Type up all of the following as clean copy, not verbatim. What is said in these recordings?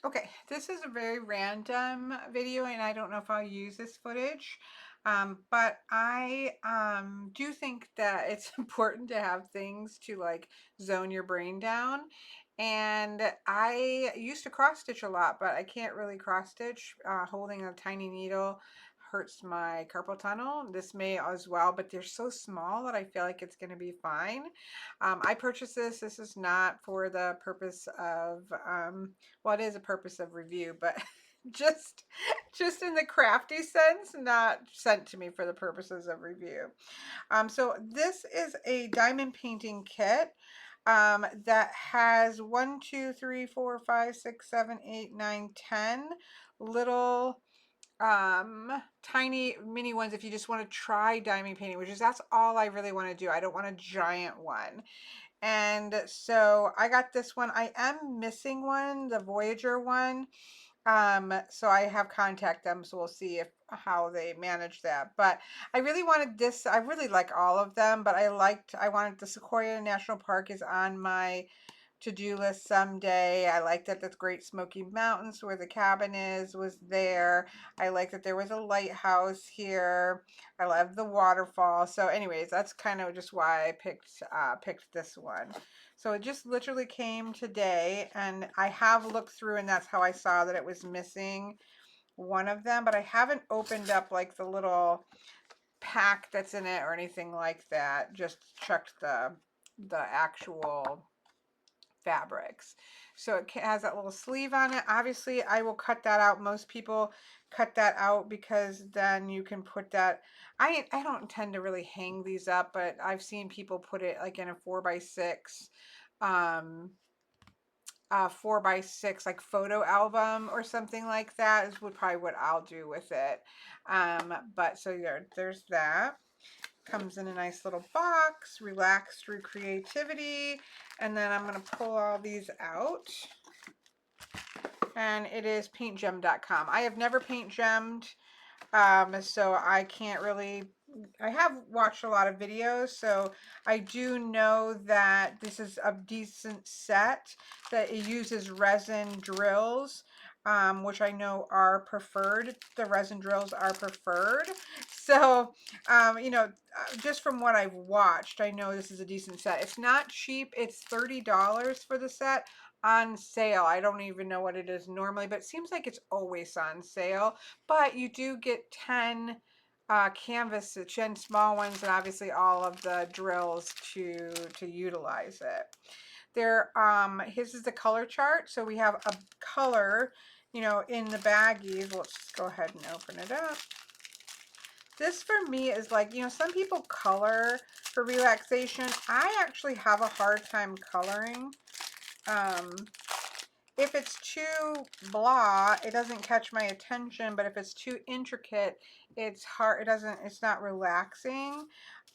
Okay, this is a very random video and I don't know if I'll use this footage, but I do think that it's important to have things to like zone your brain down. And I used to cross stitch a lot, but I can't really cross stitch. Holding a tiny needle hurts my carpal tunnel. This may as well, but they're so small that I feel like it's going to be fine. I purchased this. This is not for the purpose of well, it is a purpose of review, but just just in the crafty sense, not sent to me for the purposes of review. So this is a diamond painting kit that has 1, 2, 3, 4, 5, 6, 7, 8, 9, 10 little tiny mini ones if you just want to try diamond painting, which is that's all I really want to do. I don't want a giant one. And so I got this one. I am missing one, the Voyager one. So I have contact them, so we'll see if how they manage that. But I really wanted this. I really like all of them, but I wanted the Sequoia National Park is on my to-do list someday. I like that the Great Smoky Mountains where the cabin is was there. I like that there was a lighthouse here. I love the waterfall. So anyways, that's kind of just why I picked this one. So it just literally came today and I have looked through and that's how I saw that it was missing one of them, but I haven't opened up like the little pack that's in it or anything like that. Just checked the actual fabrics. So it has that little sleeve on it. Obviously, I will cut that out. Most people cut that out because then you can put that. I don't tend to really hang these up, but I've seen people put it like in a 4x6 um 4x6 like photo album or something like that is would probably what I'll do with it. But so there's that. Comes in a nice little box, relax through creativity. And then I'm going to pull all these out. And it is paintgem.com. I have never paint gemmed, so I can't really, I have watched a lot of videos, so I do know that this is a decent set, that it uses resin drills, which I know are preferred. The resin drills are preferred. So, just from what I've watched, I know this is a decent set. It's not cheap. It's $30 for the set on sale. I don't even know what it is normally, but it seems like it's always on sale. But you do get 10 canvas, 10 small ones, and obviously all of the drills to utilize it. His is the color chart. So we have a color, in the baggies. Let's just go ahead and open it up. This for me is like, some people color for relaxation. I actually have a hard time coloring. Um, if it's too blah, it doesn't catch my attention, but if it's too intricate, it's hard, it's not relaxing.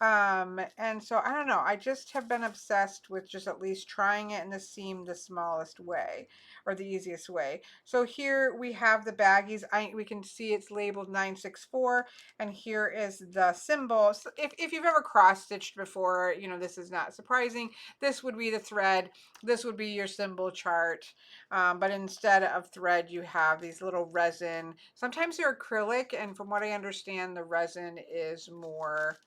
And so I don't know, I just have been obsessed with just at least trying it, and this seemed the smallest way or the easiest way. So here we have the baggies. We can see it's labeled 964, and here is the symbol. So if you've ever cross stitched before, this is not surprising. This would be the thread. This would be your symbol chart. But instead of thread, you have these little resin. Sometimes they're acrylic, and from what I understand, the resin is more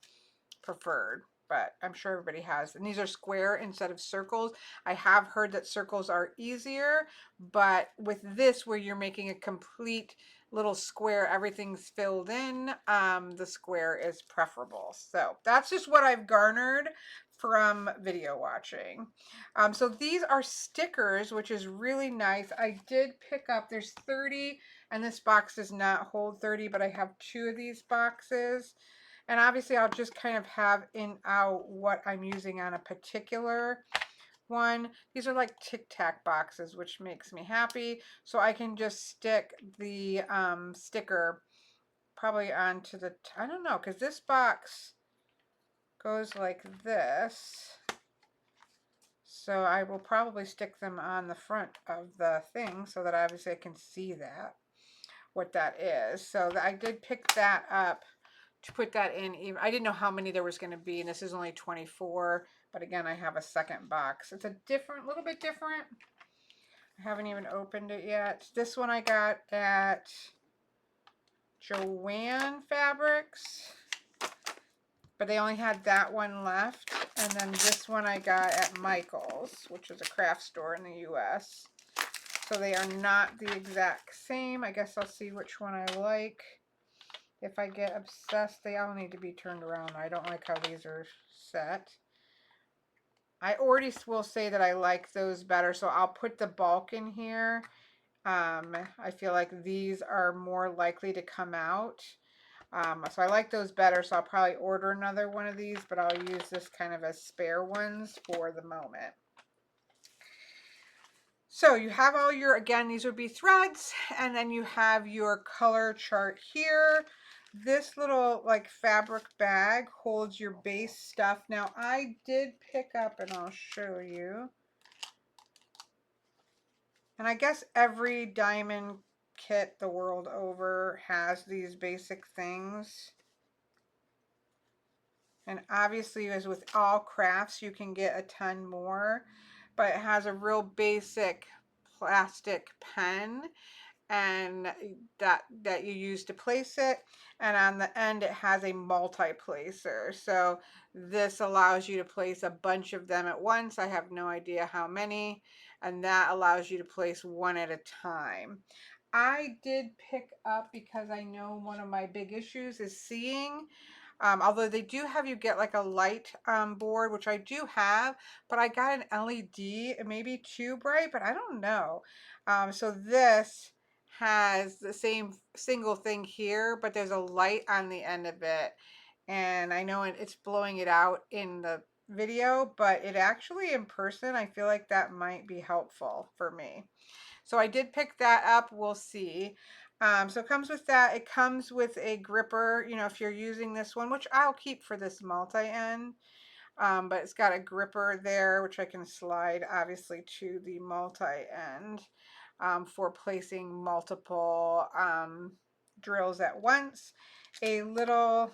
preferred. But I'm sure everybody has. And these are square instead of circles. I have heard that circles are easier, but with this, where you're making a complete little square, everything's filled in, the square is preferable. So that's just what I've garnered from video watching. So these are stickers, which is really nice. I did pick up, there's 30, and this box does not hold 30, but I have 2 of these boxes. And obviously I'll just kind of have in out what I'm using on a particular one. These are like Tic Tac boxes, which makes me happy. So I can just stick the sticker probably onto the, I don't know, because this box goes like this. So I will probably stick them on the front of the thing so that obviously I can see that, what that is. So I did pick that up to put that in. I didn't know how many there was going to be, and this is only 24, but again, I have a second box. It's a little bit different. I haven't even opened it yet. This one I got at Joann Fabrics, but they only had that one left. And then this one I got at Michael's, which is a craft store in the US. So they are not the exact same. I guess I'll see which one I like. If I get obsessed, they all need to be turned around. I don't like how these are set. I already will say that I like those better, so I'll put the bulk in here. I feel like these are more likely to come out. So I like those better, so I'll probably order another one of these, but I'll use this kind of as spare ones for the moment. So you have all your, again, these would be threads, and then you have your color chart here. This little like fabric bag holds your base stuff. Now I did pick up, and I'll show you. And I guess every diamond kit the world over has these basic things. And obviously, as with all crafts, you can get a ton more, but it has a real basic plastic pen and that you use to place it, and on the end it has a multi-placer, so this allows you to place a bunch of them at once. I have no idea how many, and that allows you to place one at a time. I did pick up, because I know one of my big issues is seeing. Although they do have you get like a light board, which I do have, but I got an LED. It may be too bright, but I don't know. So this has the same single thing here, but there's a light on the end of it. And I know it's blowing it out in the video, but it actually in person, I feel like that might be helpful for me. So I did pick that up. We'll see. So it comes with that. It comes with a gripper, you know, if you're using this one, which I'll keep for this multi-end. But it's got a gripper there, which I can slide obviously to the multi-end for placing multiple drills at once. A little,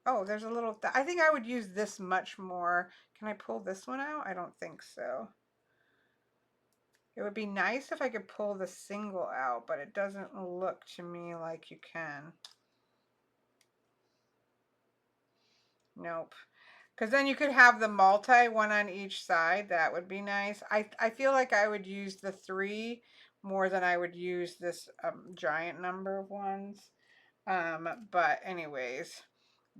oh, there's a little, I think I would use this much more. Can I pull this one out? I don't think so. It would be nice if I could pull the single out, but it doesn't look to me like you can. Nope. Because then you could have the multi, one on each side. That would be nice. I feel like I would use the 3 more than I would use this giant number of ones. But anyways,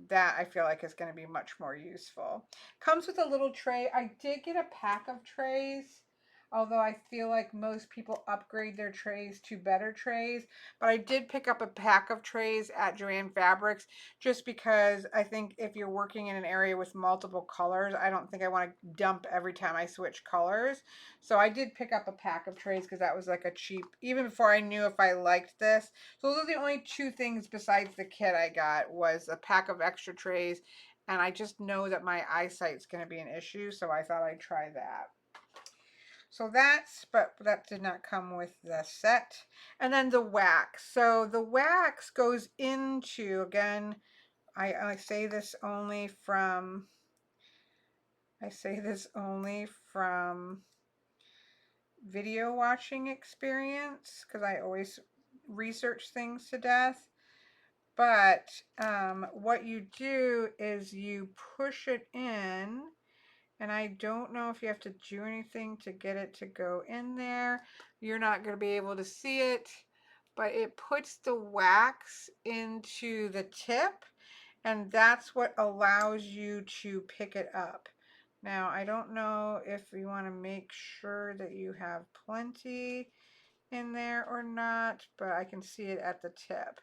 that I feel like is going to be much more useful. Comes with a little tray. I did get a pack of trays, although I feel like most people upgrade their trays to better trays. But I did pick up a pack of trays at Joann Fabrics, just because I think if you're working in an area with multiple colors, I don't think I want to dump every time I switch colors. So I did pick up a pack of trays because that was like a cheap, even before I knew if I liked this. So those are the only 2 things besides the kit I got, was a pack of extra trays, and I just know that my eyesight's going to be an issue, so I thought I'd try that. So but that did not come with the set. And then the wax. So the wax goes into, again, I say this only from, video watching experience, because I always research things to death. But what you do is you push it in, and I don't know if you have to do anything to get it to go in there. You're not going to be able to see it, but it puts the wax into the tip, and that's what allows you to pick it up. Now, I don't know if you want to make sure that you have plenty in there or not, but I can see it at the tip.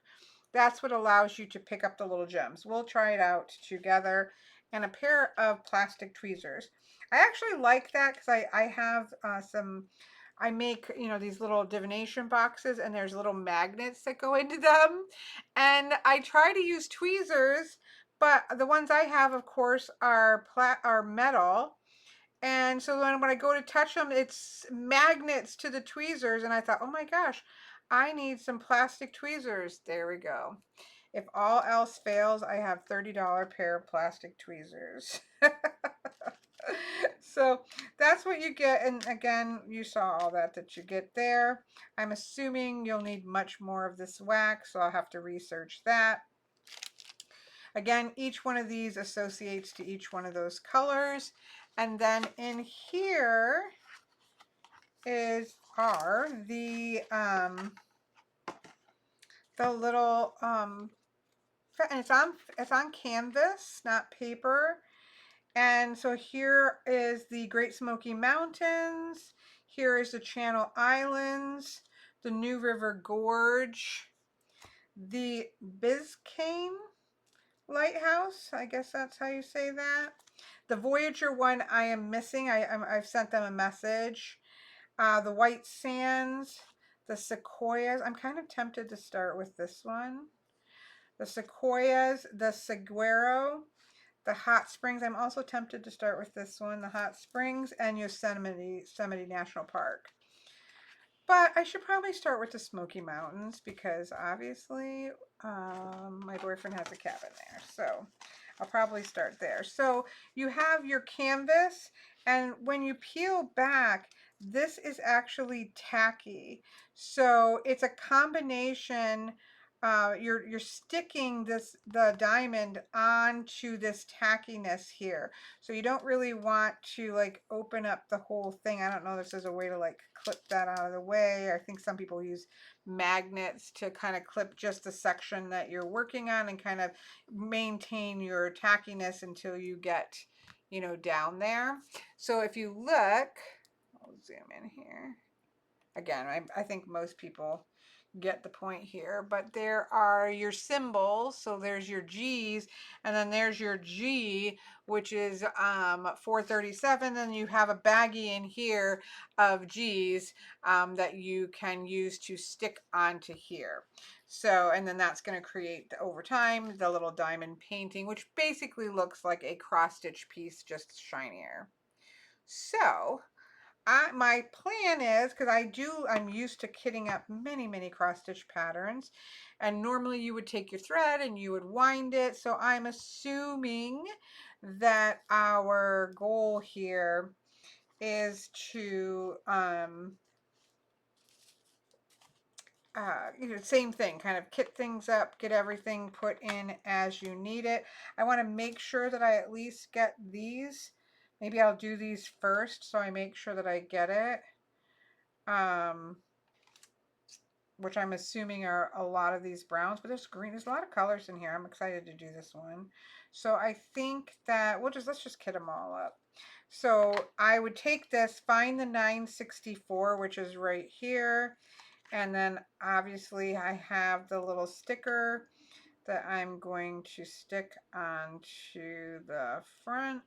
That's what allows you to pick up the little gems. We'll try it out together. And a pair of plastic tweezers. I actually like that because I have I make, you know, these little divination boxes, and there's little magnets that go into them. And I try to use tweezers, but the ones I have, of course, are metal. And so when I go to touch them, it's magnets to the tweezers. And I thought, oh my gosh, I need some plastic tweezers. There we go. If all else fails, I have $30 pair of plastic tweezers. So that's what you get. And again, you saw all that you get there. I'm assuming you'll need much more of this wax, so I'll have to research that. Again, each one of these associates to each one of those colors. And then in here are the little and it's on canvas, not paper. And so here is the Great Smoky Mountains. Here is the Channel Islands, the New River Gorge, the Biscayne Lighthouse. I guess that's how you say that. The Voyager one I am missing. I've sent them a message. The White Sands, the Sequoias. I'm kind of tempted to start with this one. The Sequoias, the Saguaro, the Hot Springs. I'm also tempted to start with this one, the Hot Springs, and Yosemite National Park. But I should probably start with the Smoky Mountains because obviously my boyfriend has a cabin there. So I'll probably start there. So you have your canvas, and when you peel back, this is actually tacky. So it's a combination. You're sticking the diamond onto this tackiness here. So you don't really want to like open up the whole thing. I don't know if there's a way to like clip that out of the way. I think some people use magnets to kind of clip just the section that you're working on and kind of maintain your tackiness until you get, you know, down there. So if you look, I'll zoom in here. Again, I think most people get the point here, but there are your symbols. So there's your G's, and then there's your G, which is 437. Then you have a baggie in here of G's that you can use to stick onto here. So, and then that's going to create over time the little diamond painting, which basically looks like a cross stitch piece, just shinier. So my plan is, because I'm used to kitting up many cross stitch patterns, and normally you would take your thread and you would wind it. So I'm assuming that our goal here is to same thing, kind of kit things up, get everything put in as you need it. I want to make sure that I at least get these. Maybe I'll do these first so I make sure that I get it. Which I'm assuming are a lot of these browns, but there's green. There's a lot of colors in here. I'm excited to do this one. So I think that let's just kit them all up. So I would take this, find the 964, which is right here. And then obviously I have the little sticker that I'm going to stick onto the front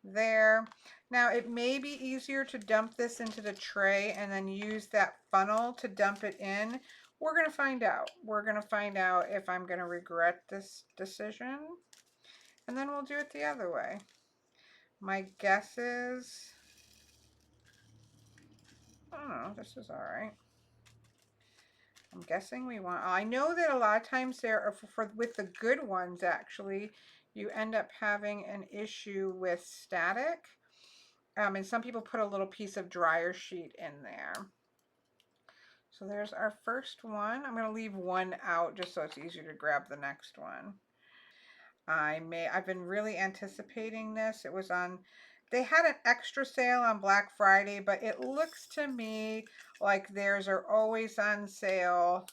there. Now it may be easier to dump this into the tray and then use that funnel to dump it in. We're going to find out. We're going to find out if I'm going to regret this decision, and then we'll do it the other way. My guess is, I don't know, this is all right. I'm guessing we want, I know that a lot of times there are, with the good ones actually, you end up having an issue with static. And some people put a little piece of dryer sheet in there. So there's our first one. I'm going to leave one out just so it's easier to grab the next one. I've been really anticipating this. It was on, they had an extra sale on Black Friday, but it looks to me like theirs are always on sale.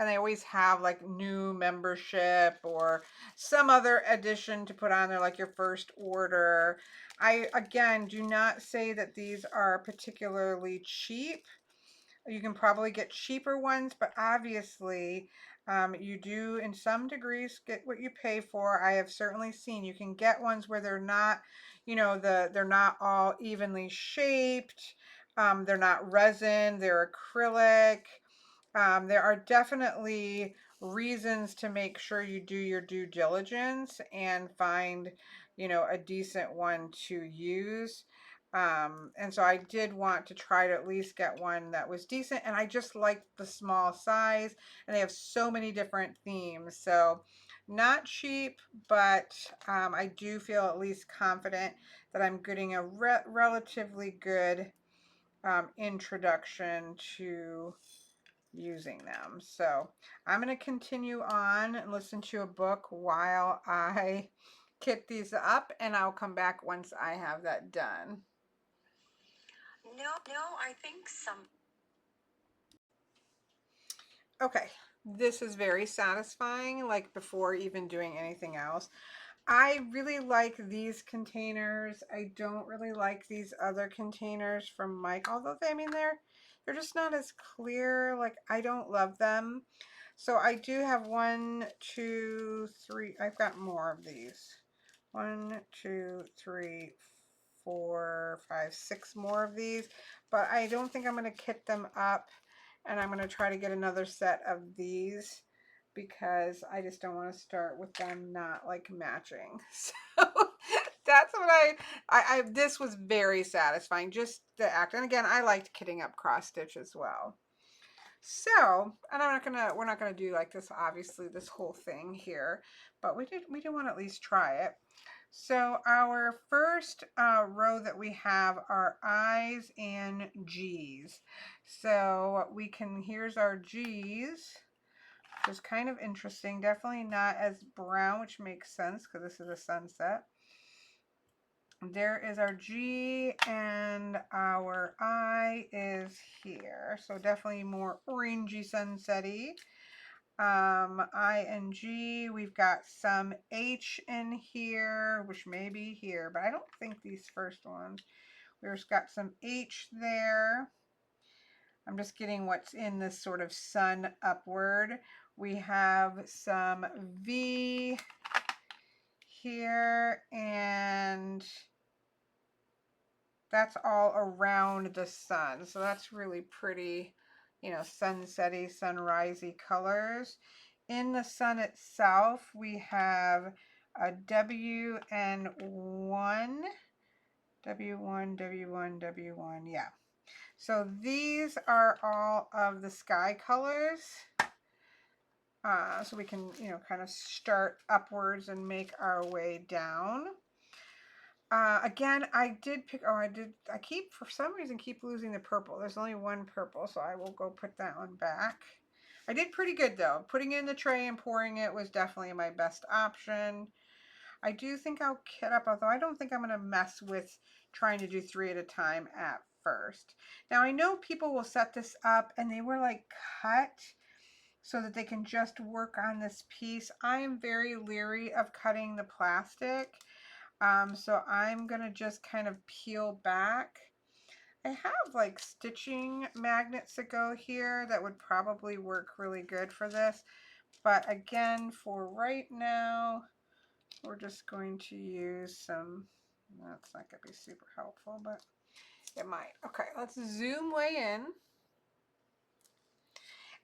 And they always have like new membership or some other addition to put on there, like your first order. I, again, do not say that these are particularly cheap. You can probably get cheaper ones, but obviously you do in some degrees get what you pay for. I have certainly seen you can get ones where they're not, you know, they're not all evenly shaped. They're not resin, they're acrylic. There are definitely reasons to make sure you do your due diligence and find, you know, a decent one to use. And so I did want to try to at least get one that was decent, and I just liked the small size, and they have so many different themes. So Not cheap, but I do feel at least confident that I'm getting a relatively good introduction to using them. So I'm going to continue on and listen to a book while I kit these up, and I'll come back once I have that done. No, I think some. Okay, this is very satisfying, like before even doing anything else. I really like these containers. I don't really like these other containers from Mike, although I mean they're just not as clear. Like, I don't love them. So I do have 1, 2, 3. I've got more of these. 1, 2, 3, 4, 5, 6 more of these, but I don't think I'm going to kit them up, and I'm going to try to get another set of these because I just don't want to start with them not like matching. So that's what this was very satisfying, just the act. And again, I liked kitting up cross stitch as well. So, and we're not gonna do like this, obviously, this whole thing here, but we did want to at least try it. So our first row that we have are I's and G's. So here's our G's, which is kind of interesting. Definitely not as brown, which makes sense because this is a sunset. There is our G, and our I is here. So definitely more orangey, sunsetty. I and G, we've got some H in here, which may be here, but I don't think these first ones. We've just got some H there. I'm just getting what's in this sort of sun upward. We have some V here, and that's all around the sun. So that's really pretty, you know, sunsetty, sunrisey colors. In the sun itself, we have a W and 1. W1, W1, W1, yeah. So these are all of the sky colors. So we can, you know, kind of start upwards and make our way down. Again, I did pick, I keep, for some reason, keep losing the purple. There's only one purple, so I will go put that one back. I did pretty good, though. Putting it in the tray and pouring it was definitely my best option. I do think I'll kit up, although I don't think I'm going to mess with trying to do 3 at a time at first. Now, I know people will set this up, and they were like cut so that they can just work on this piece. I am very leery of cutting the plastic. So I'm going to just kind of peel back. I have like stitching magnets that go here that would probably work really good for this. But again, for right now, we're just going to use some, that's not going to be super helpful, but it might. Okay, let's zoom way in.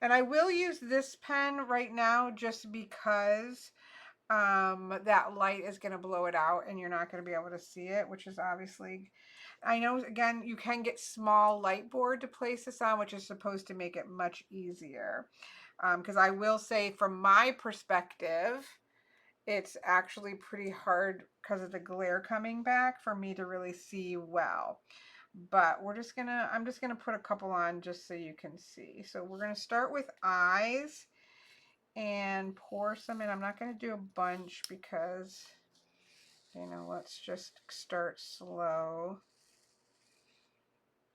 And I will use this pen right now just because that light is going to blow it out and you're not going to be able to see it, which is obviously, I know, again, you can get small light board to place this on, which is supposed to make it much easier. Because I will say, from my perspective, it's actually pretty hard because of the glare coming back for me to really see well. But I'm just gonna put a couple on just so you can see. So we're gonna start with eyes and pour some in. I'm not gonna do a bunch because, you know, let's just start slow.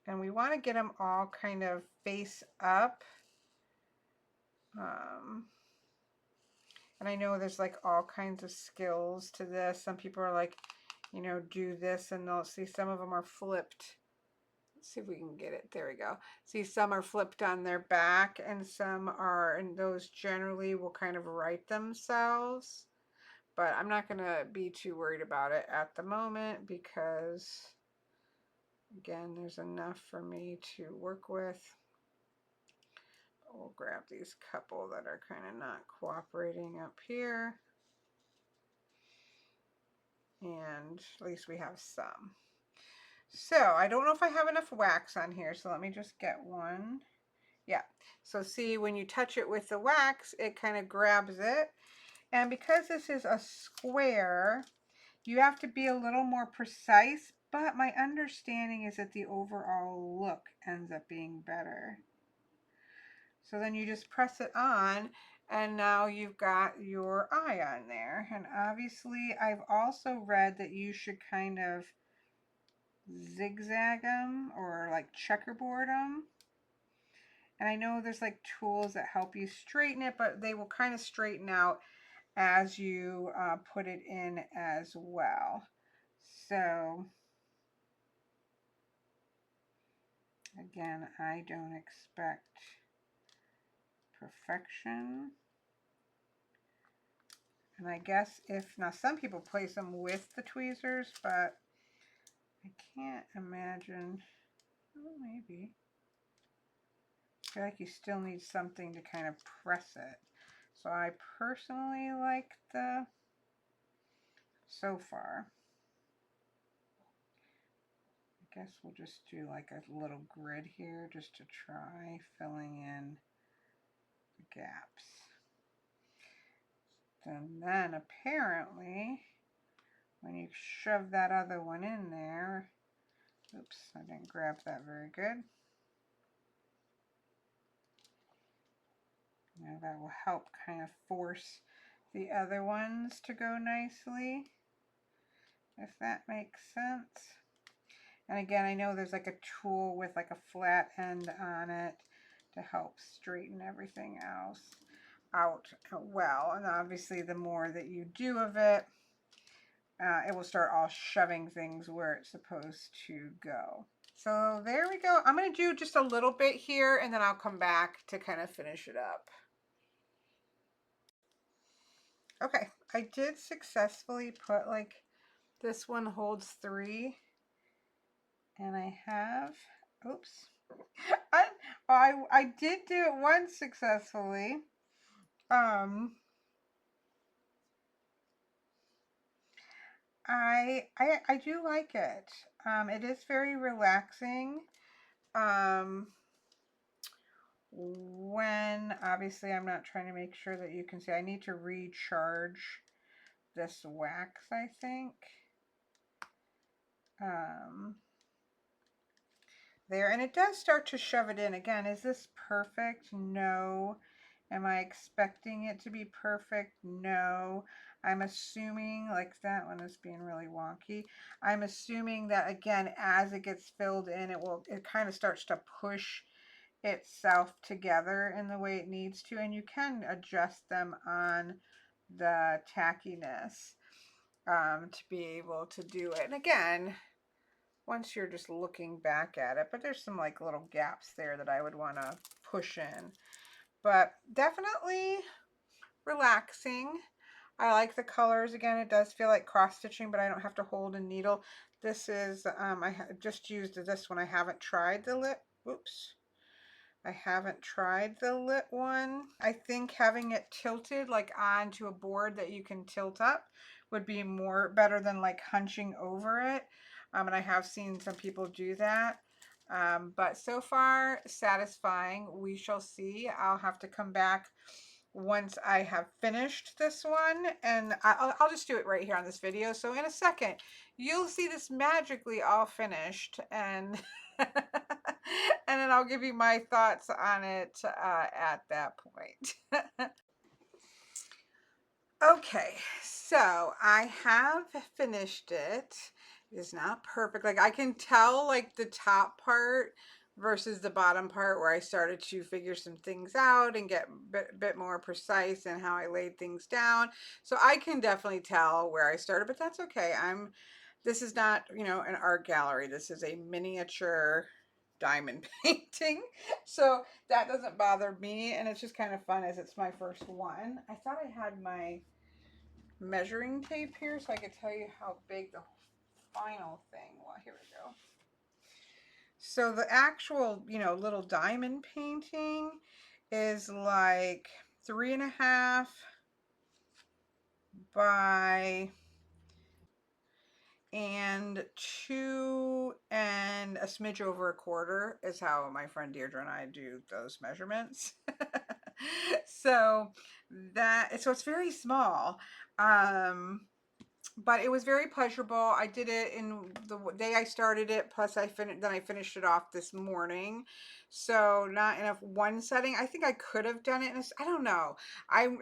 And we want to get them all kind of face up. And I know there's like all kinds of skills to this. Some people are like, you know, do this, and they'll see some of them are flipped. Let's see if we can get it. There we go. See, some are flipped on their back, and some are, and those generally will kind of right themselves. But I'm not going to be too worried about it at the moment because, again, there's enough for me to work with. We'll grab these couple that are kind of not cooperating up here. And at least we have some. So I don't know if I have enough wax on here, so let me just get one. Yeah, so see, when you touch it with the wax, it kind of grabs it. And because this is a square, you have to be a little more precise, but my understanding is that the overall look ends up being better. So then you just press it on, and now you've got your eye on there. And obviously I've also read that you should kind of zigzag them or like checkerboard them. And I know there's like tools that help you straighten it, but they will kind of straighten out as you put it in as well. So again, I don't expect perfection. And I guess if, now some people place them with the tweezers, but I can't imagine, oh, maybe. I feel like you still need something to kind of press it. So I personally like the, so far. I guess we'll just do like a little grid here just to try filling in the gaps. And then apparently, when you shove that other one in there, oops, I didn't grab that very good. Now that will help kind of force the other ones to go nicely, if that makes sense. And again, I know there's like a tool with like a flat end on it to help straighten everything else out well. And obviously the more that you do of it, it will start all shoving things where it's supposed to go. So there we go. I'm going to do just a little bit here and then I'll come back to kind of finish it up. Okay, I did successfully put, like, this one holds 3 and I have, oops, I did do it once successfully. I do like it. It is very relaxing. When obviously I'm not trying to make sure that you can see, I need to recharge this wax, I think. There, and it does start to shove it in. Again, is this perfect? No. Am I expecting it to be perfect? No. I'm assuming, like that one is being really wonky. I'm assuming that again, as it gets filled in, it kind of starts to push itself together in the way it needs to, and you can adjust them on the tackiness to be able to do it. And again, once you're just looking back at it, but there's some like little gaps there that I would want to push in, but definitely relaxing. I like the colors. Again, it does feel like cross stitching, but I don't have to hold a needle. This is I just used this one. I haven't tried the lit, oops, I haven't tried the lit one. I think having it tilted like onto a board that you can tilt up would be more better than like hunching over it. And I have seen some people do that. But so far satisfying. We shall see. I'll have to come back once I have finished this one, and I'll just do it right here on this video. So in a second, you'll see this magically all finished, and and then I'll give you my thoughts on it at that point. Okay, so I have finished it. It is not perfect. Like I can tell like the top part versus the bottom part where I started to figure some things out and get a bit more precise in how I laid things down. So I can definitely tell where I started, but that's okay. This is not, you know, an art gallery. This is a miniature diamond painting. So that doesn't bother me, and it's just kind of fun as it's my first one. I thought I had my measuring tape here so I could tell you how big the final thing was. Here we go. So the actual, you know, little diamond painting is like 3.5 by and 2 and a smidge over a quarter is how my friend Deirdre and I do those measurements. So so it's very small. Um, but it was very pleasurable. I did it in the day I started it, plus then I finished it off this morning. So not in one setting. I think I could have done it in I don't know.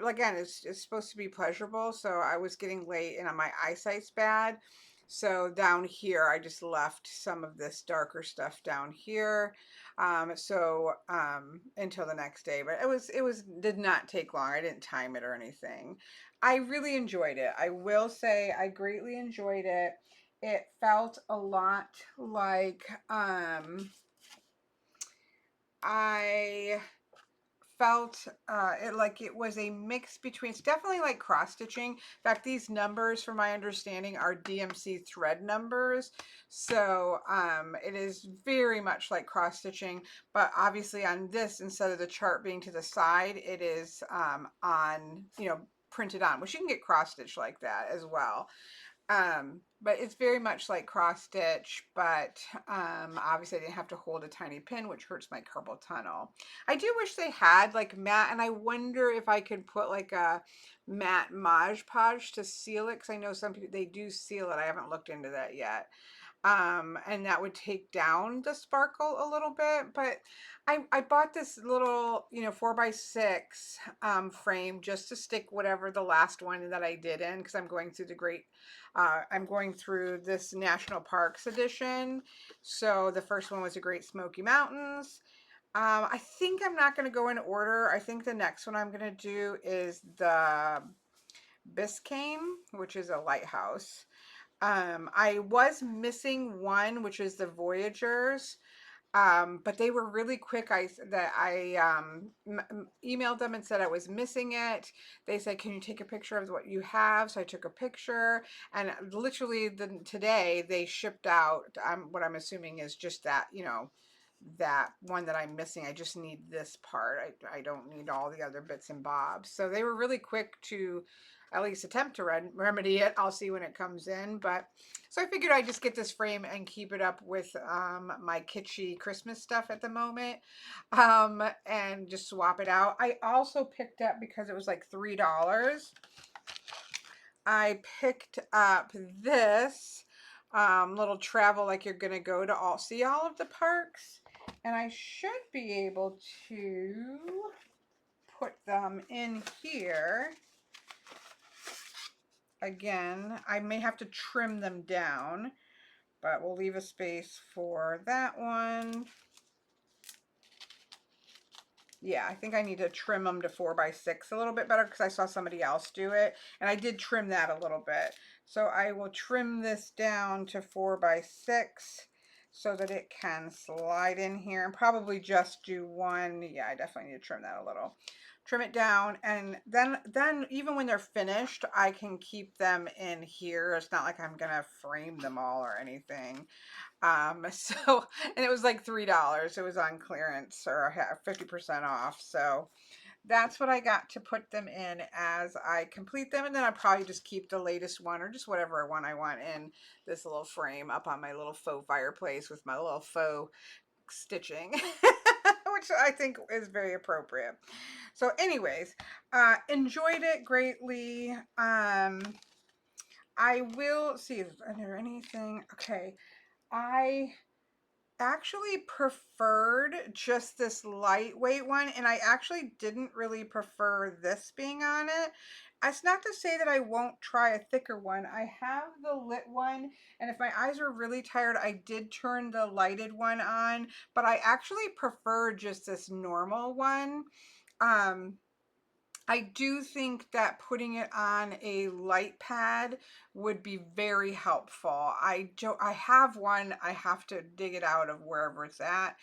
Again, it's supposed to be pleasurable, so I was getting late and my eyesight's bad. So down here, I just left some of this darker stuff down here. Until the next day, but did not take long. I didn't time it or anything. I really enjoyed it. I will say I greatly enjoyed it. It felt a lot like I felt it was a mix between, it's definitely like cross stitching. In fact, these numbers from my understanding are DMC thread numbers, so it is very much like cross stitching, but obviously on this, instead of the chart being to the side, it is on, printed on, which you can get cross stitch like that as well. But it's very much like cross stitch, but obviously I didn't have to hold a tiny pin, which hurts my carpal tunnel. I do wish they had like matte, and I wonder if I could put like a matte Mod Podge to seal it, because I know some people, they do seal it. I haven't looked into that yet. And that would take down the sparkle a little bit, but I bought this little 4x6 frame just to stick whatever the last one that I did in, because I'm going through this National Parks edition. So the first one was the Great Smoky Mountains. I think I'm not going to go in order. I think the next one I'm going to do is the Biscayne, which is a lighthouse. I was missing one, which is the Voyagers, but they were really quick. I emailed them and said I was missing it. They said, "Can you take a picture of what you have?" So I took a picture, and literally today they shipped out. What I'm assuming is just that, that one that I'm missing. I just need this part. I don't need all the other bits and bobs. So they were really quick to at least attempt to remedy it. I'll see when it comes in. But so I figured I'd just get this frame and keep it up with my kitschy Christmas stuff at the moment, and just swap it out. I also picked up, because it was like $3, I picked up this little travel like you're going to go to see all of the parks. And I should be able to put them in here. Again, I may have to trim them down, but we'll leave a space for that one. Yeah, I think I need to trim them to 4x6 a little bit better, because I saw somebody else do it, and I did trim that a little bit. So I will trim this down to 4x6 so that it can slide in here, and probably just do one. Yeah, I definitely need to trim that a little. Trim it down, and then even when they're finished, I can keep them in here. It's not like I'm gonna frame them all or anything. So, and it was like $3. It was on clearance or 50% off. So that's what I got to put them in as I complete them. And then I'll probably just keep the latest one, or just whatever one I want in this little frame up on my little faux fireplace with my little faux stitching, which I think is very appropriate. So anyways, enjoyed it greatly. I will see, is there anything? Okay. I actually preferred just this lightweight one, and I actually didn't really prefer this being on it. It's not to say that I won't try a thicker one. I have the lit one, and if my eyes are really tired, I did turn the lighted one on, but I actually prefer just this normal one. I do think that putting it on a light pad would be very helpful. I have one. I have to dig it out of wherever it's at,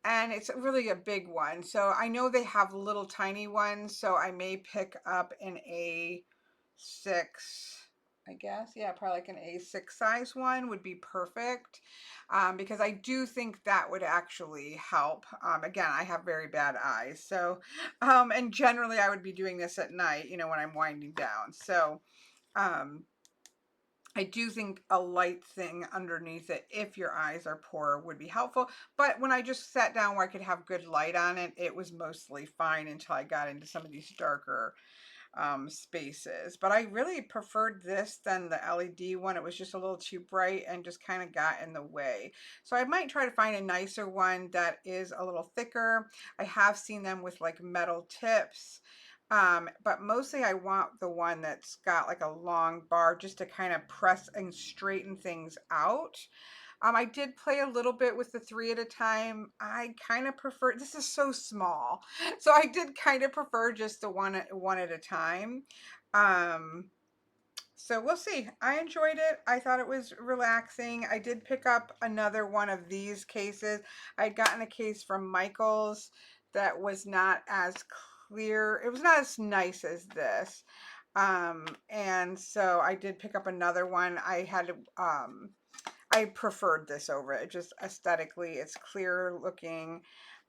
and it's really a big one. So I know they have little tiny ones, so I may pick up an A6, I guess. Yeah, probably like an A6 size one would be perfect, because I do think that would actually help. Again, I have very bad eyes, so and generally I would be doing this at night, when I'm winding down. So I do think a light thing underneath it, if your eyes are poor, would be helpful. But when I just sat down where I could have good light on it, it was mostly fine until I got into some of these darker spaces. But I really preferred this than the LED one. It was just a little too bright and just kind of got in the way. So I might try to find a nicer one that is a little thicker. I have seen them with like metal tips. But mostly I want the one that's got like a long bar just to kind of press and straighten things out. I did play a little bit with the 3 at a time. I kind of prefer, this is so small. So I did kind of prefer just the one at a time. Um, so we'll see. I enjoyed it. I thought it was relaxing. I did pick up another one of these cases. I'd gotten a case from Michael's that was not as clear. It was not as nice as this. And so I did pick up another one. I preferred this over it. Just aesthetically, it's clear looking.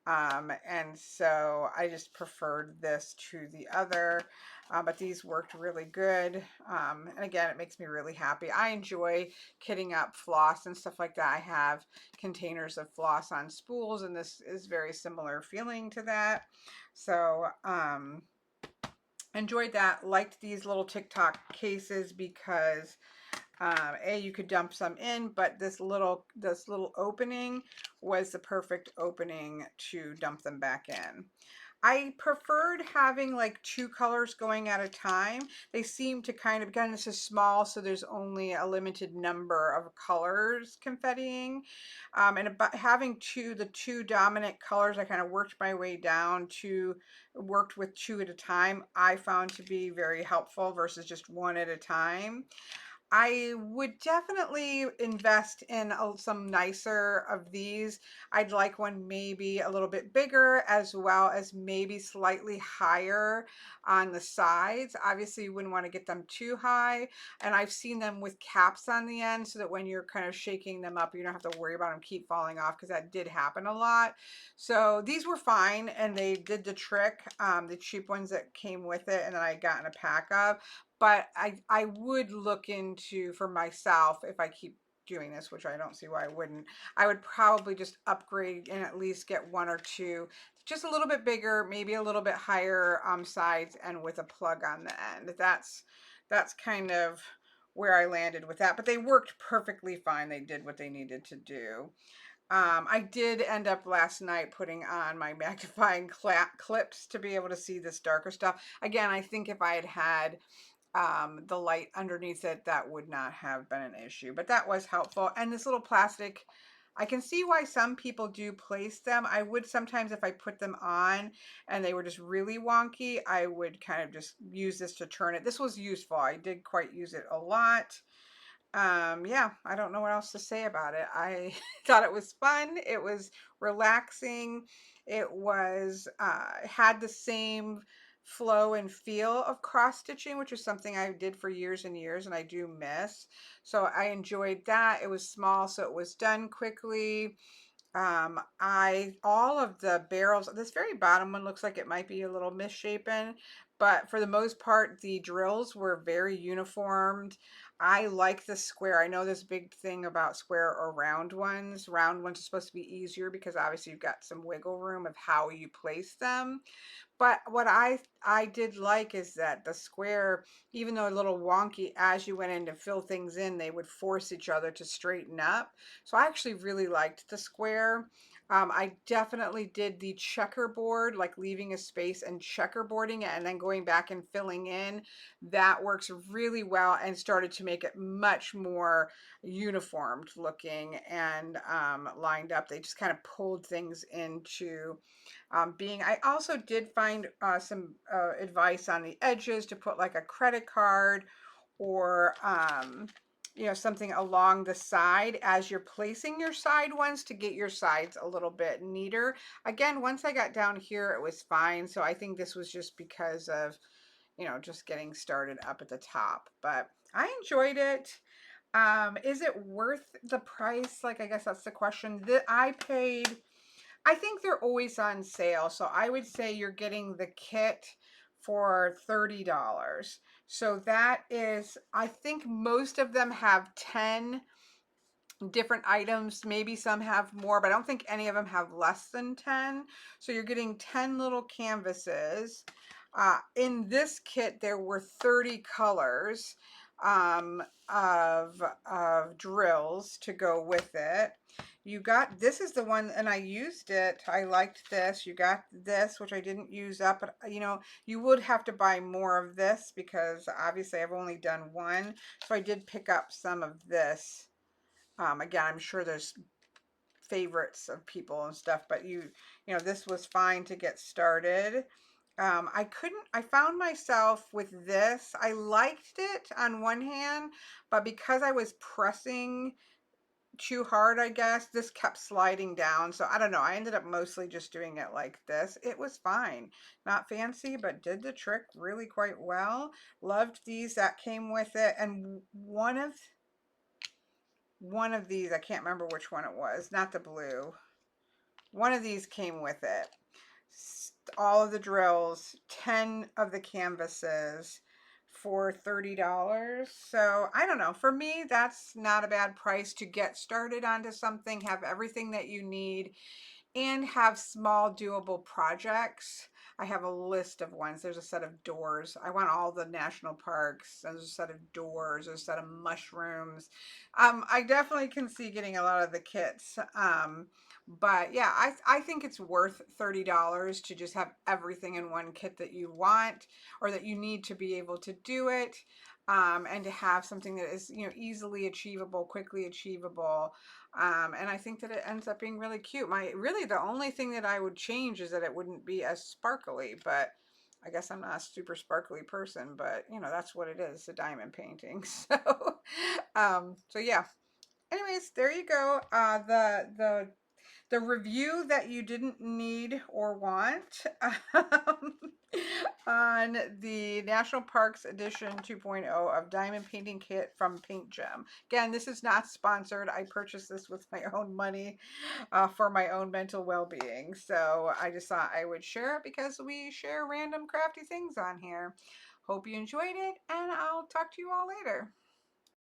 And so I just preferred this to the other, but these worked really good. And again, it makes me really happy. I enjoy kitting up floss and stuff like that. I have containers of floss on spools, and this is very similar feeling to that. So, enjoyed that. Liked these little TikTok cases because you could dump some in, but this little opening was the perfect opening to dump them back in. I preferred having like 2 colors going at a time. They seem to kind of, again, this is small, so there's only a limited number of colors confettiing. And about having the 2 dominant colors, I kind of worked my way down to, worked with 2 at a time. I found to be very helpful versus just 1 at a time. I would definitely invest in some nicer of these. I'd like one maybe a little bit bigger, as well as maybe slightly higher on the sides. Obviously, you wouldn't want to get them too high. And I've seen them with caps on the end so that when you're kind of shaking them up, you don't have to worry about them keep falling off, because that did happen a lot. So these were fine and they did the trick, the cheap ones that came with it and that I got in a pack of. But I would look into, for myself, if I keep doing this, which I don't see why I wouldn't, I would probably just upgrade and at least get 1 or 2, just a little bit bigger, maybe a little bit higher sides, and with a plug on the end. That's kind of where I landed with that, but they worked perfectly fine. They did what they needed to do. I did end up last night putting on my magnifying clips to be able to see this darker stuff. Again, I think if I had had the light underneath it, that would not have been an issue, but that was helpful. And this little plastic, I can see why some people do place them. I would sometimes, if I put them on and they were just really wonky, I would kind of just use this to turn it. This was useful. I did quite use it a lot. Yeah, I don't know what else to say about it. I thought it was fun. It was relaxing. It was had the same flow and feel of cross stitching, which is something I did for years and years and I do miss. So I enjoyed that. It was small, so it was done quickly. All of the barrels, this very bottom one looks like it might be a little misshapen, but for the most part, the drills were very uniformed. I like the square. I know this big thing about square or round ones. Round ones are supposed to be easier because obviously you've got some wiggle room of how you place them. But what I did like is that the square, even though a little wonky, as you went in to fill things in, they would force each other to straighten up. So I actually really liked the square. I definitely did the checkerboard, like leaving a space and checkerboarding it and then going back and filling in. That works really well and started to make it much more uniformed looking and lined up. They just kind of pulled things into I also did find some advice on the edges to put like a credit card or something along the side as you're placing your side ones to get your sides a little bit neater. Again, once I got down here, it was fine. So I think this was just because of, just getting started up at the top, but I enjoyed it. Is it worth the price? Like, I guess that's the question that I paid. I think they're always on sale, so I would say you're getting the kit for $30. So that is, I think most of them have 10 different items. Maybe some have more, but I don't think any of them have less than 10. So you're getting 10 little canvases. In this kit, there were 30 colors of drills to go with it. You got, this is the one, and I used it. I liked this. You got this, which I didn't use up, but you know, you would have to buy more of this because obviously I've only done one. So I did pick up some of this. Again, I'm sure there's favorites of people and stuff, but you know, this was fine to get started. I found myself with this, I liked it on one hand, but because I was pressing too hard, I guess, this kept sliding down. So I don't know. I ended up mostly just doing it like this. It was fine. Not fancy, but did the trick really quite well. Loved these that came with it. And one of these, I can't remember which one it was, not the blue. One of these came with it. All of the drills, 10 of the canvases for $30. So I don't know. For me, that's not a bad price to get started onto something, have everything that you need, and have small doable projects. I have a list of ones. There's a set of doors. I want all the national parks. There's a set of doors. There's a set of mushrooms. I definitely can see getting a lot of the kits. But yeah, I think it's worth $30 to just have everything in one kit that you want or that you need to be able to do it. And to have something that is, you know, easily achievable, quickly achievable. And I think that it ends up being really cute. Really the only thing that I would change is that it wouldn't be as sparkly, but I guess I'm not a super sparkly person, but you know, that's what it is, a diamond painting. So yeah. Anyways, there you go. The review that you didn't need or want um, on the National Parks Edition 2.0 of Diamond Painting Kit from Paint Gem. Again, this is not sponsored. I purchased this with my own money for my own mental well-being. So I just thought I would share it because we share random crafty things on here. Hope you enjoyed it, and I'll talk to you all later.